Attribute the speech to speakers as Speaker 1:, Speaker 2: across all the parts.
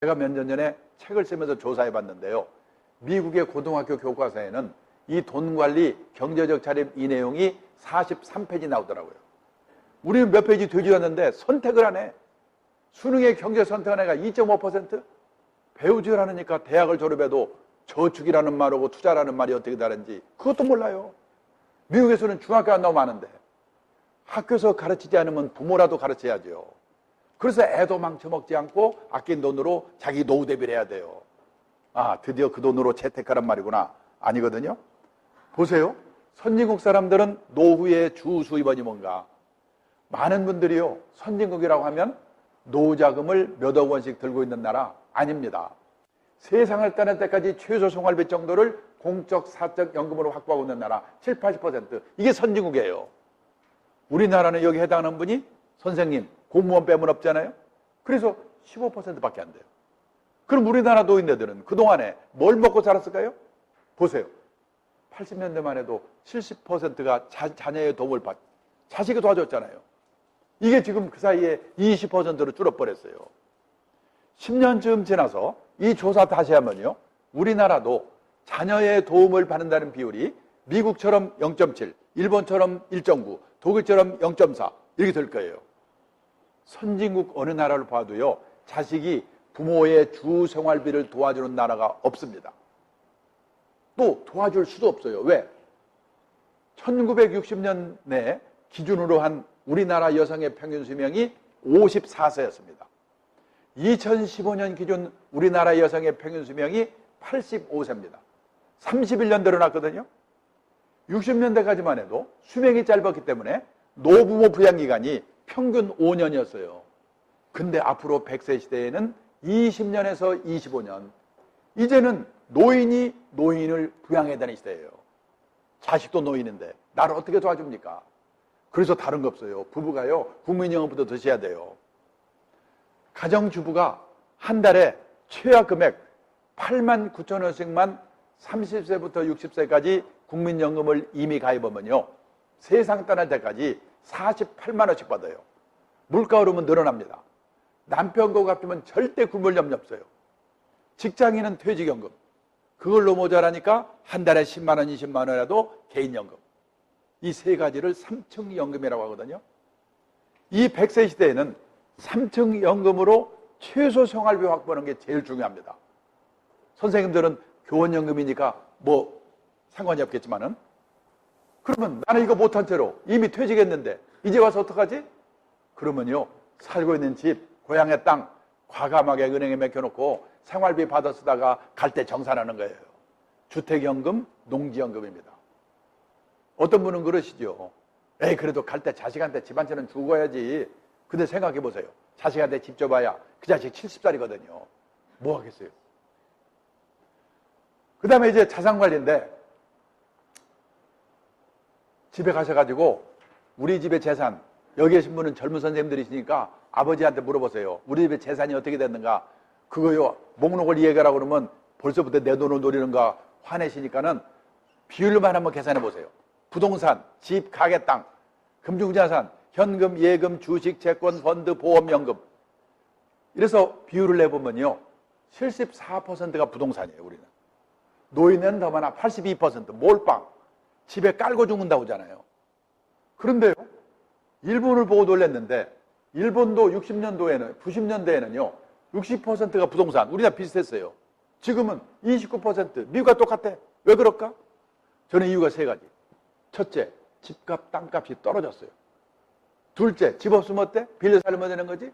Speaker 1: 제가 몇 년 전에 책을 쓰면서 조사해 봤는데요. 미국의 고등학교 교과서에는 이 돈관리, 경제적 자립 이 내용이 43페이지 나오더라고요. 우리는 몇 페이지 되지 않는데 선택을 안 해. 수능의 경제 선택한 애가 2.5%? 배우질 않으니까 대학을 졸업해도 저축이라는 말하고 투자라는 말이 어떻게 다른지 그것도 몰라요. 미국에서는 중학교 안 나오면 아는데 학교에서 가르치지 않으면 부모라도 가르쳐야죠. 그래서 애도 망쳐먹지 않고 아낀 돈으로 자기 노후 대비를 해야 돼요. 아, 드디어 그 돈으로 재테크란 말이구나. 아니거든요. 보세요. 선진국 사람들은 노후의 주 수입원이 뭔가. 많은 분들이요, 선진국이라고 하면 노후 자금을 몇억 원씩 들고 있는 나라 아닙니다. 세상을 떠날 때까지 최소 생활비 정도를 공적, 사적 연금으로 확보하고 있는 나라 7, 80%. 이게 선진국이에요. 우리나라는 여기 해당하는 분이 선생님, 공무원 빼면 없잖아요. 그래서 15%밖에 안 돼요. 그럼 우리나라 노인네들은 그동안에 뭘 먹고 살았을까요? 보세요. 80년대만 해도 70%가 자녀의 도움을 자식이 도와줬잖아요. 이게 지금 그 사이에 20%로 줄어버렸어요. 10년쯤 지나서 이 조사 다시 하면요, 우리나라도 자녀의 도움을 받는다는 비율이 미국처럼 0.7, 일본처럼 1.9, 독일처럼 0.4 이렇게 될 거예요. 선진국 어느 나라를 봐도요, 자식이 부모의 주 생활비를 도와주는 나라가 없습니다. 또 도와줄 수도 없어요. 왜? 1960년대 기준으로 한 우리나라 여성의 평균 수명이 54세였습니다. 2015년 기준 우리나라 여성의 평균 수명이 85세입니다. 31년 늘어났거든요. 60년대까지만 해도 수명이 짧았기 때문에 노부모 부양기간이 평균 5년이었어요. 근데 앞으로 100세 시대에는 20년에서 25년. 이제는 노인이 노인을 부양해야 되는 시대예요. 자식도 노인인데 나를 어떻게 도와줍니까? 그래서 다른 거 없어요. 부부가요, 국민연금부터 드셔야 돼요. 가정주부가 한 달에 최하 금액 8만 9천 원씩만 30세부터 60세까지 국민연금을 이미 가입하면요, 세상 떠날 때까지 48만 원씩 받아요. 물가 오르면 늘어납니다. 남편 거 갚으면 절대 굶을 염려 없어요. 직장인은 퇴직연금. 그걸로 모자라니까 한 달에 10만 원, 20만 원이라도 개인연금. 이 세 가지를 3층 연금이라고 하거든요. 이 100세 시대에는 3층 연금으로 최소 생활비 확보하는 게 제일 중요합니다. 선생님들은 교원연금이니까 뭐 상관이 없겠지만은, 그러면 나는 이거 못한 채로 이미 퇴직했는데 이제 와서 어떡하지? 그러면요, 살고 있는 집, 고향의 땅 과감하게 은행에 맡겨놓고 생활비 받아 쓰다가 갈 때 정산하는 거예요. 주택연금, 농지연금입니다. 어떤 분은 그러시죠. 에이, 그래도 갈 때 자식한테 집 한 채는 주고 가야지. 근데 생각해 보세요. 자식한테 집 줘봐야 그 자식 70살이거든요. 뭐 하겠어요? 그 다음에 이제 자산관리인데, 집에 가셔가지고 우리 집의 재산, 여기 계신 분은 젊은 선생님들이시니까 아버지한테 물어보세요. 우리 집의 재산이 어떻게 됐는가? 그거요, 목록을 이해하라고 그러면 벌써부터 내 돈을 노리는가 화내시니까는 비율만 한번 계산해 보세요. 부동산, 집, 가게, 땅, 금융자산, 현금, 예금, 주식, 채권, 펀드, 보험, 연금. 이래서 비율을 내보면요, 74%가 부동산이에요, 우리는. 노인은 더 많아, 82%, 몰빵. 집에 깔고 죽는다고 하잖아요. 그런데요, 일본을 보고 놀랐는데, 일본도 60년도에는, 90년대에는요, 60%가 부동산, 우리나라 비슷했어요. 지금은 29%, 미국과 똑같아. 왜 그럴까? 저는 이유가 세 가지. 첫째, 집값, 땅값이 떨어졌어요. 둘째, 집 없으면 어때? 빌려 살면 되는 거지?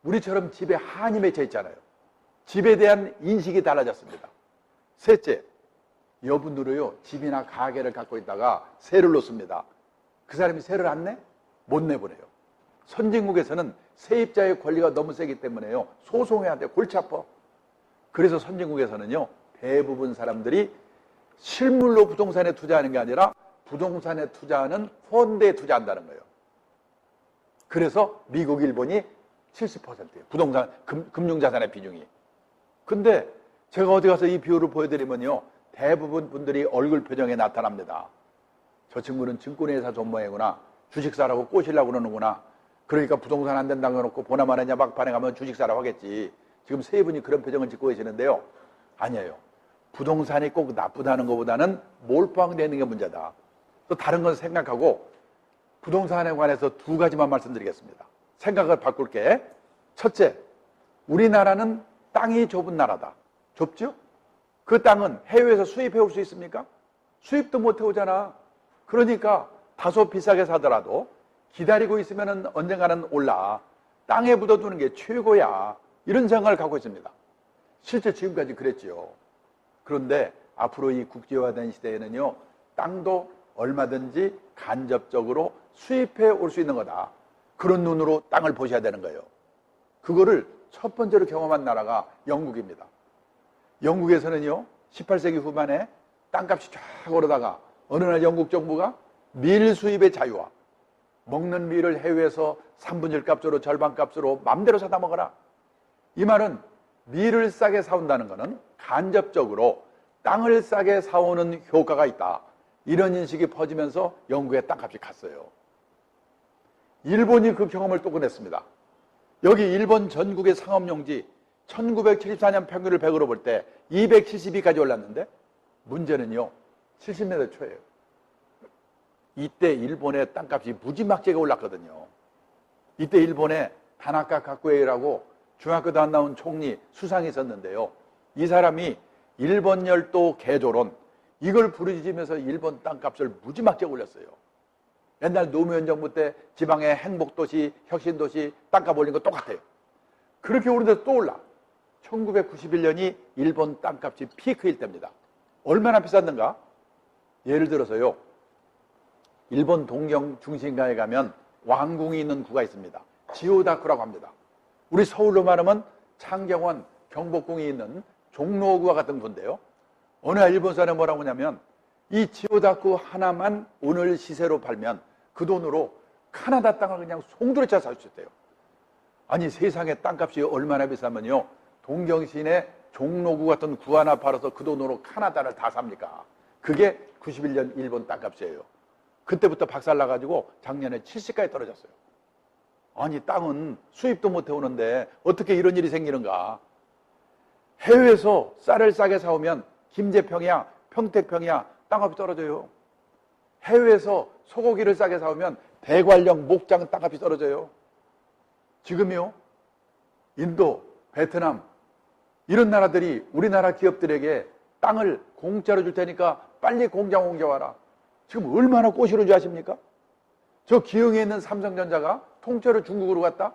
Speaker 1: 우리처럼 집에 한이 맺혀 있잖아요. 집에 대한 인식이 달라졌습니다. 셋째, 여분들이요, 집이나 가게를 갖고 있다가 세를 놓습니다. 그 사람이 세를 안 내? 못 내보내요. 선진국에서는 세입자의 권리가 너무 세기 때문에요, 소송해야 돼. 골치 아파. 그래서 선진국에서는요, 대부분 사람들이 실물로 부동산에 투자하는 게 아니라 부동산에 투자하는 펀드에 투자한다는 거예요. 그래서 미국, 일본이 70%예요. 부동산, 금융자산의 비중이. 근데 제가 어디 가서 이 비율을 보여드리면요, 대부분 분들이 얼굴 표정에 나타납니다. 저 친구는 증권회사 전무이구나. 주식 사라고 꼬시려고 그러는구나. 그러니까 부동산 안 된다고 해놓고 보나마나 막판에 가면 주식 사라고 하겠지. 지금 세 분이 그런 표정을 짓고 계시는데요. 아니에요. 부동산이 꼭 나쁘다는 것보다는 몰빵되어 있는 게 문제다. 또 다른 건 생각하고 부동산에 관해서 두 가지만 말씀드리겠습니다. 생각을 바꿀게. 첫째, 우리나라는 땅이 좁은 나라다. 좁죠? 그 땅은 해외에서 수입해 올 수 있습니까? 수입도 못 해오잖아. 그러니까 다소 비싸게 사더라도 기다리고 있으면 언젠가는 올라. 땅에 묻어두는 게 최고야. 이런 생각을 갖고 있습니다. 실제 지금까지 그랬지요. 그런데 앞으로 이 국제화된 시대에는요, 땅도 얼마든지 간접적으로 수입해 올 수 있는 거다. 그런 눈으로 땅을 보셔야 되는 거예요. 그거를 첫 번째로 경험한 나라가 영국입니다. 영국에서는요, 18세기 후반에 땅값이 쫙 오르다가 어느 날 영국 정부가 밀 수입의 자유화, 먹는 밀을 해외에서 3분의 1 값으로 절반 값으로 맘대로 사다 먹어라. 이 말은 밀을 싸게 사온다는 것은 간접적으로 땅을 싸게 사오는 효과가 있다. 이런 인식이 퍼지면서 영국의 땅값이 갔어요. 일본이 그 경험을 또 꺼냈습니다. 여기 일본 전국의 상업용지 1974년 평균을 100으로 볼 때 272까지 올랐는데 문제는요, 70m 초예요. 이때 일본의 땅값이 무지막지하게 올랐거든요. 이때 일본에 다나카 가쿠에이라고 중학교도 안 나온 총리 수상이 있었는데요. 이 사람이 일본 열도 개조론, 이걸 부르짖으면서 일본 땅값을 무지막지하게 올렸어요. 옛날 노무현 정부 때 지방의 행복도시, 혁신도시 땅값 올린 거 똑같아요. 그렇게 오르는데 또 올라. 1991년이 일본 땅값이 피크일 때입니다. 얼마나 비쌌는가? 예를 들어서요, 일본 동경 중심가에 가면 왕궁이 있는 구가 있습니다. 지오다쿠라고 합니다. 우리 서울로 말하면 창경원, 경복궁이 있는 종로구와 같은 구인데요. 어느 날 일본 사람이 뭐라고 하냐면 이 지오다쿠 하나만 오늘 시세로 팔면 그 돈으로 카나다 땅을 그냥 송두리째 살 수 있대요. 아니, 세상에 땅값이 얼마나 비싸면요, 동경시내 종로구 같은 구 하나 팔아서 그 돈으로 카나다를 다 삽니까? 그게 91년 일본 땅값이에요. 그때부터 박살나가지고 작년에 70까지 떨어졌어요. 아니, 땅은 수입도 못 해오는데 어떻게 이런 일이 생기는가? 해외에서 쌀을 싸게 사오면 김제평이야, 평택평이야 땅값이 떨어져요. 해외에서 소고기를 싸게 사오면 대관령, 목장 땅값이 떨어져요. 지금요, 인도, 베트남 이런 나라들이 우리나라 기업들에게 땅을 공짜로 줄 테니까 빨리 공장 옮겨와라. 지금 얼마나 꼬시는 줄 아십니까? 저 기흥에 있는 삼성전자가 통째로 중국으로 갔다?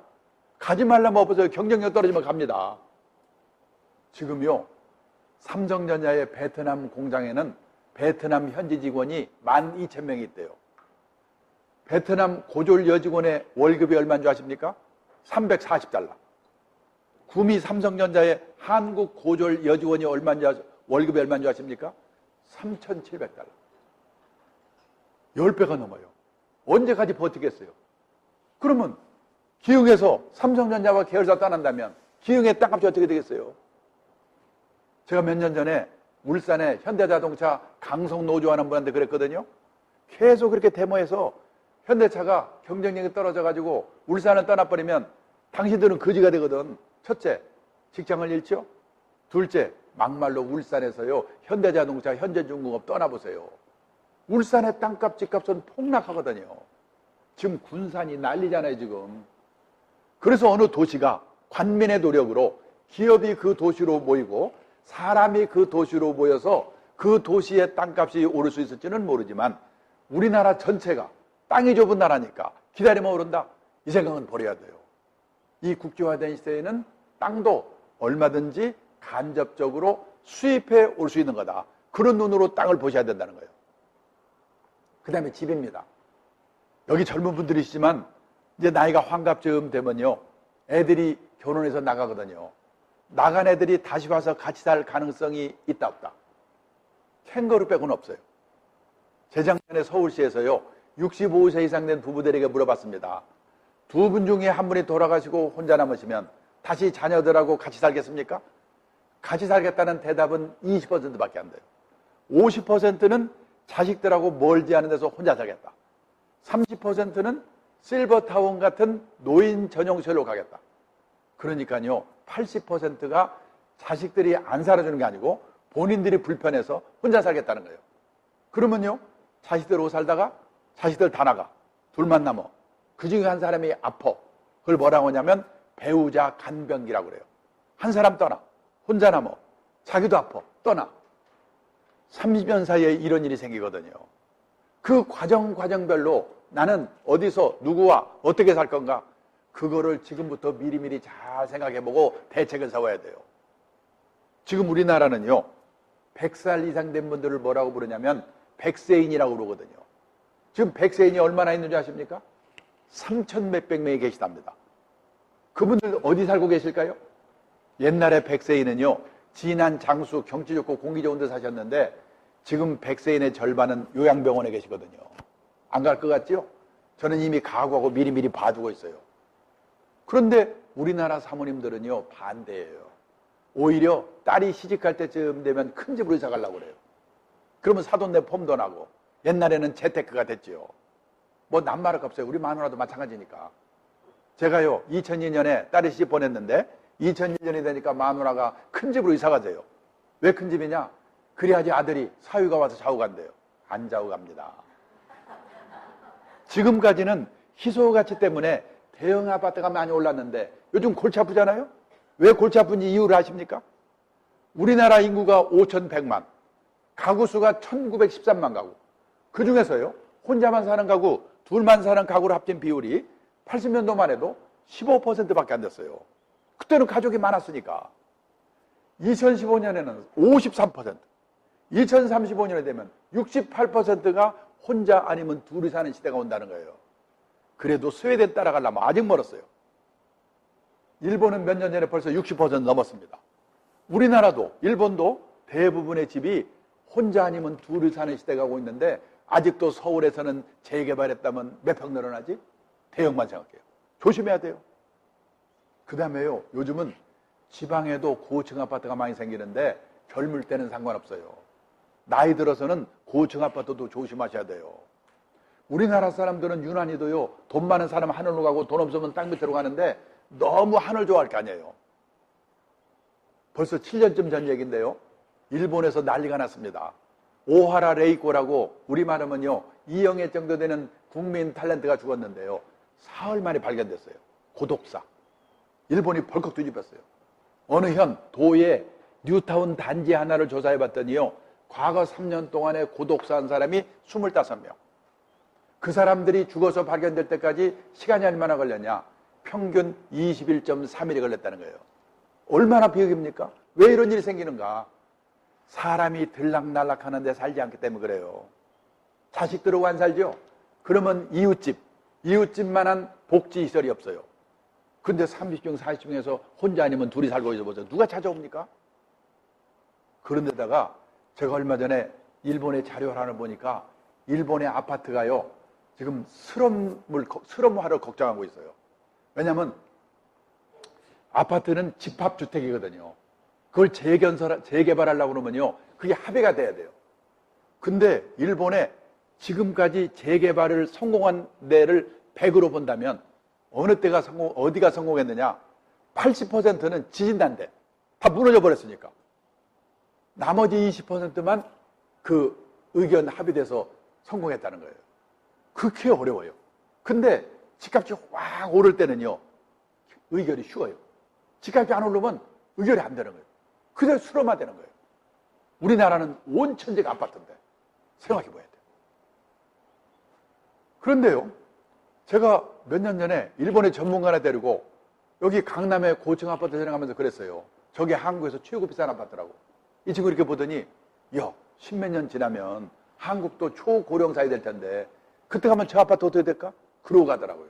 Speaker 1: 가지 말라면 없어요. 경쟁력 떨어지면 갑니다. 지금요, 삼성전자의 베트남 공장에는 베트남 현지 직원이 12,000명이 있대요. 베트남 고졸 여직원의 월급이 얼마인 줄 아십니까? 340달러. 구미 삼성전자의 한국 고졸 여직원이 월급이 얼마인 줄 아십니까? 3,700달러. 10배가 넘어요. 언제까지 버티겠어요? 그러면 기흥에서 삼성전자와 계열사 떠난다면 기흥의 땅값이 어떻게 되겠어요? 제가 몇 년 전에 울산에 현대자동차 강성노조 하는 분한테 그랬거든요. 계속 그렇게 데모해서 현대차가 경쟁력이 떨어져가지고 울산을 떠나버리면 당신들은 거지가 되거든. 첫째, 직장을 잃죠. 둘째, 막말로 울산에서요, 현대자동차, 현대중공업 떠나보세요. 울산의 땅값, 집값은 폭락하거든요. 지금 군산이 난리잖아요, 지금. 그래서 어느 도시가 관민의 노력으로 기업이 그 도시로 모이고 사람이 그 도시로 모여서 그 도시의 땅값이 오를 수 있을지는 모르지만 우리나라 전체가 땅이 좁은 나라니까 기다리면 오른다. 이 생각은 버려야 돼요. 이 국제화된 시대에는 땅도 얼마든지 간접적으로 수입해 올 수 있는 거다. 그런 눈으로 땅을 보셔야 된다는 거예요. 그 다음에 집입니다. 여기 젊은 분들이시지만 이제 나이가 환갑쯤 되면요, 애들이 결혼해서 나가거든요. 나간 애들이 다시 와서 같이 살 가능성이 있다 없다? 캥거루 빼고는 없어요. 재작년에 서울시에서요, 65세 이상 된 부부들에게 물어봤습니다. 두 분 중에 한 분이 돌아가시고 혼자 남으시면 다시 자녀들하고 같이 살겠습니까? 같이 살겠다는 대답은 20%밖에 안 돼요. 50%는 자식들하고 멀지 않은 데서 혼자 살겠다. 30%는 실버타운 같은 노인 전용시설로 가겠다. 그러니까요, 80%가 자식들이 안 살아주는 게 아니고 본인들이 불편해서 혼자 살겠다는 거예요. 그러면요, 자식들 살다가 자식들 다 나가. 둘만 남어. 그 중에 한 사람이 아파. 그걸 뭐라고 하냐면 배우자 간병기라고 그래요. 한 사람 떠나. 혼자 남어. 자기도 아파. 떠나. 30년 사이에 이런 일이 생기거든요. 그 과정별로 나는 어디서 누구와 어떻게 살 건가? 그거를 지금부터 미리미리 잘 생각해보고 대책을 세워야 돼요. 지금 우리나라는요, 100살 이상 된 분들을 뭐라고 부르냐면 백세인이라고 그러거든요. 지금 백세인이 얼마나 있는지 아십니까? 3천 몇백 명이 계시답니다. 그분들 어디 살고 계실까요? 옛날에 백세인은요, 진안, 장수, 경치 좋고 공기 좋은 데 사셨는데 지금 백세인의 절반은 요양병원에 계시거든요. 안 갈 것 같지요? 저는 이미 각오하고 미리미리 봐두고 있어요. 그런데 우리나라 사모님들은요, 반대예요. 오히려 딸이 시집갈 때쯤 되면 큰 집으로 이사 가려고 그래요. 그러면 사돈네 폼도 나고, 옛날에는 재테크가 됐지요. 뭐 남말할 거 없어요. 우리 마누라도 마찬가지니까. 제가요, 2002년에 딸이 시집 보냈는데 2002년이 되니까 마누라가 큰 집으로 이사 가세요. 왜 큰 집이냐? 그래야지 아들이 사위가 와서 자고 간대요. 안 자고 갑니다. 지금까지는 희소가치 때문에 대형 아파트가 많이 올랐는데 요즘 골치 아프잖아요? 왜 골치 아픈지 이유를 아십니까? 우리나라 인구가 5,100만, 가구 수가 1,913만 가구. 그 중에서요, 혼자만 사는 가구, 둘만 사는 가구를 합친 비율이 80년도만 해도 15%밖에 안 됐어요. 그때는 가족이 많았으니까. 2015년에는 53%, 2035년에 되면 68%가 혼자 아니면 둘이 사는 시대가 온다는 거예요. 그래도 스웨덴 따라가려면 아직 멀었어요. 일본은 몇 년 전에 벌써 60% 넘었습니다. 우리나라도, 일본도 대부분의 집이 혼자 아니면 둘이 사는 시대가 오고 있는데 아직도 서울에서는 재개발했다면 몇 평 늘어나지? 대형만 생각해요. 조심해야 돼요. 그 다음에요, 요즘은 지방에도 고층 아파트가 많이 생기는데 젊을 때는 상관없어요. 나이 들어서는 고층 아파트도 조심하셔야 돼요. 우리나라 사람들은 유난히도요, 돈 많은 사람 하늘로 가고 돈 없으면 땅 밑으로 가는데 너무 하늘 좋아할 게 아니에요. 벌써 7년쯤 전 얘기인데요, 일본에서 난리가 났습니다. 오하라 레이코라고 우리말하면요, 이영애 정도 되는 국민 탤런트가 죽었는데요, 사흘 만에 발견됐어요. 고독사. 일본이 벌컥 뒤집혔어요. 어느 현 도의 뉴타운 단지 하나를 조사해봤더니요, 과거 3년 동안에 고독사한 사람이 25명. 그 사람들이 죽어서 발견될 때까지 시간이 얼마나 걸렸냐? 평균 21.3일이 걸렸다는 거예요. 얼마나 비극입니까? 왜 이런 일이 생기는가? 사람이 들락날락 하는데 살지 않기 때문에 그래요. 자식들하고 안 살죠? 그러면 이웃집만한 복지시설이 없어요. 근데 30중, 40중에서 혼자 아니면 둘이 살고 있어보세요. 누가 찾아옵니까? 그런데다가 제가 얼마 전에 일본의 자료를 하나 보니까 일본의 아파트가요, 지금 슬럼화를 걱정하고 있어요. 왜냐하면 아파트는 집합주택이거든요. 그걸 재개발하려고 그러면요, 그게 합의가 돼야 돼요. 근데 일본에 지금까지 재개발을 성공한 데를 100으로 본다면 어디가 성공했느냐? 80%는 지진난데 다 무너져 버렸으니까. 나머지 20%만 그 의견 합의돼서 성공했다는 거예요. 그렇게 어려워요. 근데 집값이 확 오를 때는요, 의결이 쉬워요. 집값이 안 오르면 의결이 안 되는 거예요. 그대로 수렴화되는 거예요. 우리나라는 온 천지가 아파트인데 생각해 봐야 돼요. 그런데요, 제가 몇 년 전에 일본의 전문가를 데리고 여기 강남의 고층 아파트 생각하면서 그랬어요. 저게 한국에서 최고 비싼 아파트라고. 이 친구 이렇게 보더니, 야, 10몇 년 지나면 한국도 초고령 사회 될 텐데 그때 가면 저 아파트 어떻게 될까? 그러고 가더라고요.